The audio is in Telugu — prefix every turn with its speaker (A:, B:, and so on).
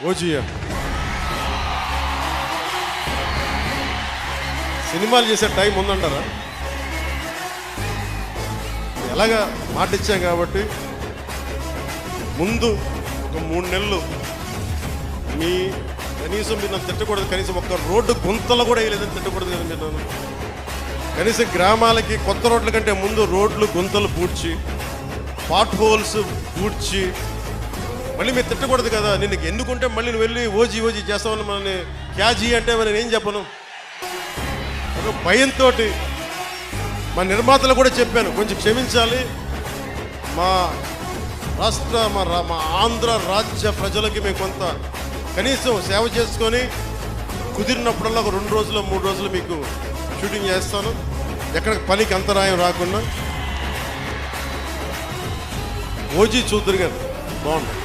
A: ఓజియా సినిమాలు చేసే టైం ఉందంటారా? ఎలాగా మాట ఇచ్చాం కాబట్టి ముందు ఒక 3 నెలలు మీ కనీసం మీరు నన్ను తిట్టకూడదు, కనీసం ఒక్క రోడ్డు గుంతలు కూడా వేయలేదని తిట్టకూడదు కదా మీరు నన్ను. కనీసం గ్రామాలకి కొత్త రోడ్ల కంటే ముందు రోడ్లు గుంతలు పూడ్చి పాట్ హోల్స్ పూడ్చి మళ్ళీ మీరు తిట్టకూడదు కదా. నేను ఎన్నుకుంటే మళ్ళీ నువ్వు వెళ్ళి ఓజీ చేస్తామని మనల్ని క్యాజీ అంటే మరి నేనేం చెప్పను. ఒక భయంతో మా నిర్మాతలు కూడా చెప్పాను, కొంచెం క్షమించాలి, మా రాష్ట్ర మా ఆంధ్ర రాజ్య ప్రజలకి మేము కొంత కనీసం సేవ చేసుకొని కుదిరినప్పుడల్లా ఒక 2 రోజులు 3 రోజులు మీకు షూటింగ్ చేస్తాను, ఎక్కడ పనికి అంతరాయం రాకుండా. ఓజీ చూద్దరు గారు బాగుంది.